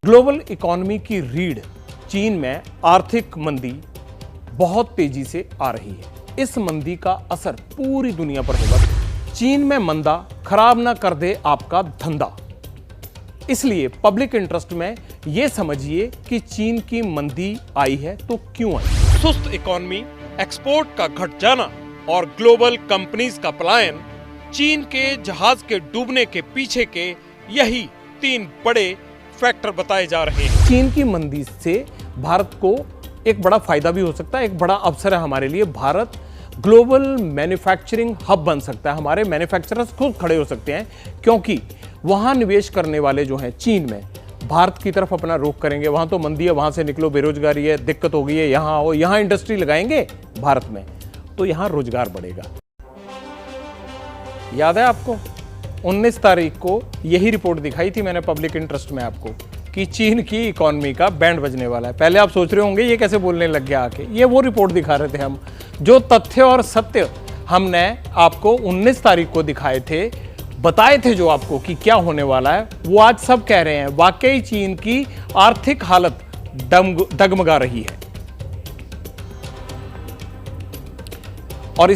Global economy की रीढ़ चीन में आर्थिक मंदी बहुत तेजी से आ रही है। इस मंदी का असर पूरी दुनिया पर होगा। चीन में मंदा खराब ना कर दे आपका धंधा। इसलिए पब्लिक इंटरेस्ट में यह समझिए कि चीन की मंदी आई है तो क्यों आई। सुस्त इकोनॉमी, एक्सपोर्ट का घट जाना और ग्लोबल कंपनीज का पलायन चीन के जहाज के डूबने के पीछे के यही तीन बड़े फैक्टर बताए जा रहे हैं। चीन की मंदी से भारत को एक बड़ा फायदा भी हो सकता है, एक बड़ा अवसर है हमारे लिए। भारत ग्लोबल मैन्युफैक्चरिंग हब बन सकता है। हमारे मैन्युफैक्चरर्स खुद खड़े हो सकते हैं, क्योंकि वहां निवेश करने वाले जो हैं चीन में भारत की तरफ अपना रुख करेंगे। वहां तो मंदी है, वहां से निकलो, बेरोजगारी है, दिक्कत हो गई है, यहां आओ, यहां इंडस्ट्री लगाएंगे भारत में तो यहां रोजगार बढ़ेगा। याद है आपको 19 तारीख को यही रिपोर्ट दिखाई थी मैंने पब्लिक इंटरेस्ट में आपको कि चीन की इकोनॉमी का बैंड बजने वाला है। पहले आप सोच रहे होंगे ये कैसे बोलने लग गया आके। ये वो रिपोर्ट दिखा रहे थे हम, जो तथ्य और सत्य हमने आपको 19 तारीख को दिखाए थे, बताए थे जो आपको कि क्या होने वाला है, वो आज सब कह रहे हैं। वाकई चीन की आर्थिक हालत डगमगा रही है और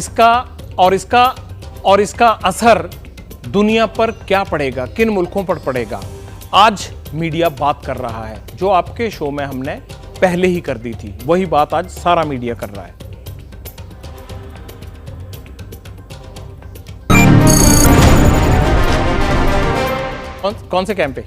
इसका असर दुनिया पर क्या पड़ेगा, किन मुल्कों पर पड़ेगा, आज मीडिया बात कर रहा है। जो आपके शो में हमने पहले ही कर दी थी, वही बात आज सारा मीडिया कर रहा है। कौन से कैंप पे?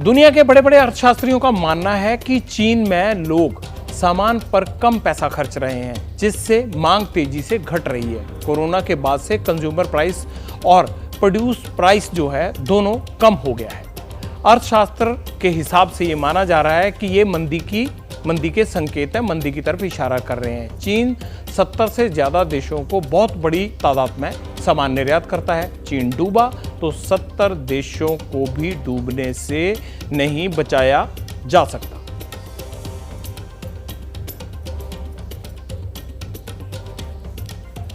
दुनिया के बड़े बड़े अर्थशास्त्रियों का मानना है कि चीन में लोग सामान पर कम पैसा खर्च रहे हैं, जिससे मांग तेजी से घट रही है। कोरोना के बाद से कंज्यूमर प्राइस और प्रोड्यूस प्राइस जो है दोनों कम हो गया है। अर्थशास्त्र के हिसाब से ये माना जा रहा है कि ये मंदी के संकेत है, मंदी की तरफ इशारा कर रहे हैं। चीन 70 से ज्यादा देशों को बहुत बड़ी तादाद में सामान निर्यात करता है। चीन डूबा तो 70 देशों को भी डूबने से नहीं बचाया जा सकता।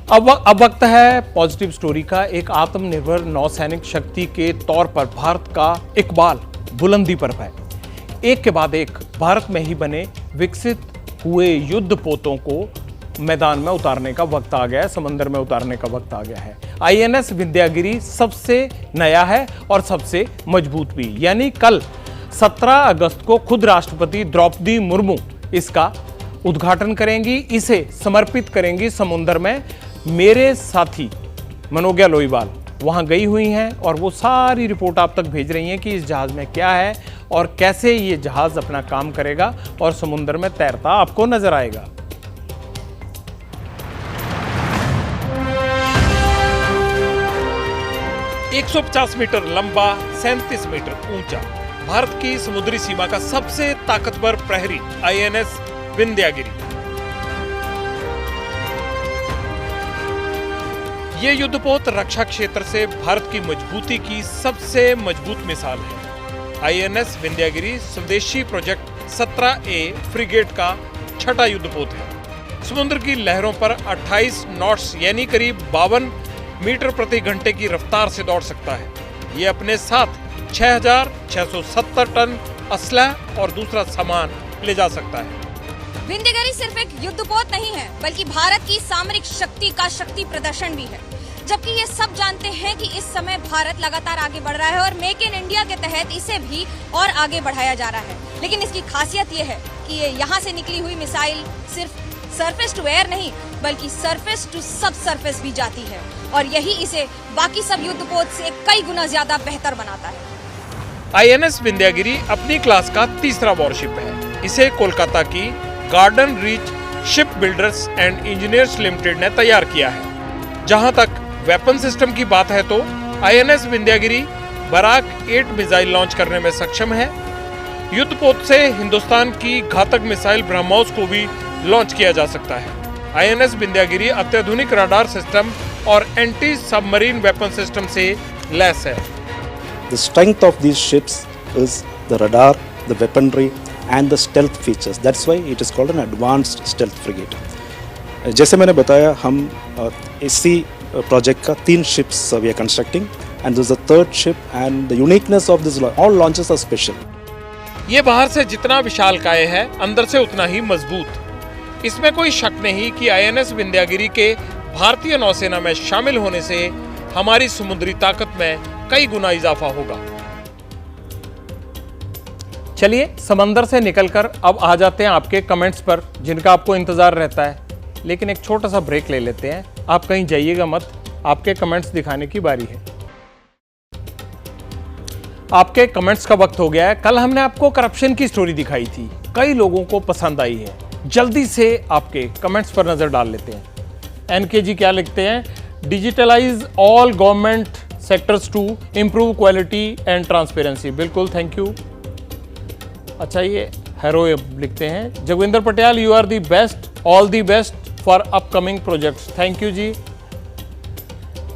अब वक्त है पॉजिटिव स्टोरी का। एक आत्मनिर्भर नौसैनिक शक्ति के तौर पर भारत का इकबाल बुलंदी पर है। एक के बाद एक भारत में ही बने विकसित हुए युद्ध पोतों को मैदान में उतारने का वक्त आ गया है, समंदर में उतारने का वक्त आ गया है। INS विंध्यागिरी सबसे नया है और सबसे मजबूत भी। यानी कल 17 अगस्त को खुद राष्ट्रपति द्रौपदी मुर्मू इसका उद्घाटन करेंगी, इसे समर्पित करेंगी समुद्र में। मेरे साथी मनोज्ञा लोईवाल वहां गई हुई हैं और वो सारी रिपोर्ट आप तक भेज रही हैं कि इस जहाज में क्या है और कैसे ये जहाज अपना काम करेगा और समुद्र में तैरता आपको नजर आएगा। एक 150 मीटर लंबा, 37 मीटर ऊंचा, भारत की समुद्री सीमा का सबसे ताकतवर प्रहरी INS विंध्यागिरी। ये युद्धपोत रक्षा क्षेत्र से भारत की मजबूती की सबसे मजबूत मिसाल है। INS विंध्यागिरी स्वदेशी प्रोजेक्ट 17A फ्रिगेट का छठा युद्धपोत है। समुद्र की लहरों पर 28 नॉट्स यानी करीब 52 मीटर प्रति घंटे की रफ्तार से दौड़ सकता है। ये अपने साथ 6670 टन असलह और दूसरा सामान ले जा सकता है। विंध्यागिरी सिर्फ एक युद्धपोत नहीं है, बल्कि भारत की सामरिक शक्ति का शक्ति प्रदर्शन भी है। जबकि ये सब जानते हैं कि इस समय भारत लगातार आगे बढ़ रहा है और मेक इन इंडिया के तहत इसे भी और आगे बढ़ाया जा रहा है। लेकिन इसकी खासियत ये है कि ये यहाँ से निकली हुई मिसाइल सिर्फ सरफेस टू एयर नहीं, बल्कि सरफेस टू सब सरफेस भी जाती है और यही इसे बाकी सब युद्धपोत से कई गुना ज्यादा बेहतर बनाता है। INS विंध्यागिरी अपनी क्लास का तीसरा वॉरशिप है। इसे कोलकाता की garden reach ship builders and engineers limited ने तैयार किया है। जहां तक वेपन सिस्टम की बात है तो INS Vindhyagiri Barak 8 missile launch करने में सक्षम है। युद्धपोत से हिंदुस्तान की घातक मिसाइल ब्रह्मोस को भी लॉन्च किया जा सकता है। INS विंध्यागिरी अत्याधुनिक रडार सिस्टम और एंटी सबमरीन वेपन सिस्टम से लैस है। The strength of these ships is the radar, the weaponry and the stealth features. That's why it is called an advanced stealth frigate. जैसे मैंने बताया, हम इसी project का 3 ships we are constructing and there's a third ship, and the uniqueness of this, all launches are special. ये बाहर से जितना विशालकाय है, अंदर से उतना ही मजबूत। इसमें कोई शक नहीं कि आईएनएस विंध्यागिरी के भारतीय नौसेना में शामिल होने से हमारी समुद्री ताकत में कई गुना इजाफा होगा। चलिए समंदर से निकलकर अब आ जाते हैं आपके कमेंट्स पर, जिनका आपको इंतजार रहता है। लेकिन एक छोटा सा ब्रेक ले लेते हैं, आप कहीं जाइएगा मत, आपके कमेंट्स दिखाने की बारी है। आपके कमेंट्स का वक्त हो गया है। कल हमने आपको करप्शन की स्टोरी दिखाई थी, कई लोगों को पसंद आई है। जल्दी से आपके कमेंट्स पर नजर डाल लेते हैं। एनकेजी क्या लिखते हैं? Digitalize all government sectors to improve quality and transparency. बिल्कुल, थैंक यू। अच्छा, ये हेरो लिखते हैं, Jagvinder Patel, you are the best, all the best for upcoming projects. Thank you ji.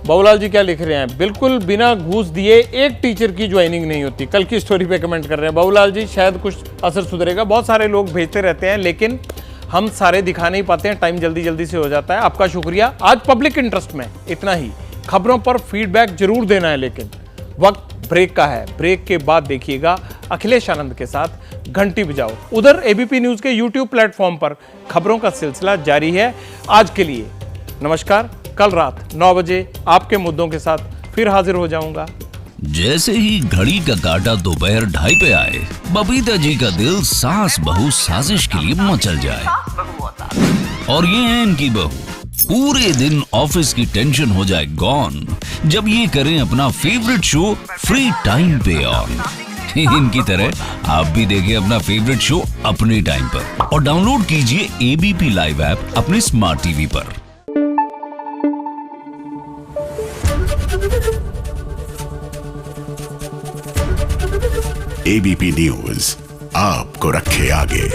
Babulal ji क्या लिख रहे हैं? बिल्कुल बिना घूस दिए एक टीचर की ज्वाइनिंग नहीं होती। कल की स्टोरी पे कमेंट कर रहे हैं बाबूलाल जी, शायद कुछ असर सुधरेगा। बहुत सारे लोग भेजते रहते हैं, लेकिन हम सारे दिखा नहीं पाते हैं, टाइम जल्दी जल्दी से हो जाता है। आपका शुक्रिया। आज पब्लिक इंटरेस्ट में इतना ही। खबरों पर फीडबैक जरूर देना है, लेकिन वक्त ब्रेक का है। ब्रेक के बाद देखिएगा अखिलेश आनंद के साथ घंटी बजाओ। उधर एबीपी न्यूज के यूट्यूब प्लेटफॉर्म पर खबरों का सिलसिला जारी है। आज के लिए नमस्कार। कल रात 9 बजे आपके मुद्दों के साथ फिर हाजिर हो जाऊंगा। जैसे ही घड़ी का काटा दोपहर 2:30 पे आए, बबीता जी का दिल सास बहू साजिश के लिए मचल जाए। और ये है इनकी बहू, पूरे दिन ऑफिस की टेंशन हो जाए गॉन जब ये करें अपना फेवरेट शो फ्री टाइम पे ऑन। इनकी तरह आप भी देखिए अपना फेवरेट शो अपने टाइम पर और डाउनलोड कीजिए एबीपी लाइव ऐप अपने स्मार्ट टीवी पर। एबीपी न्यूज आपको रखे आगे।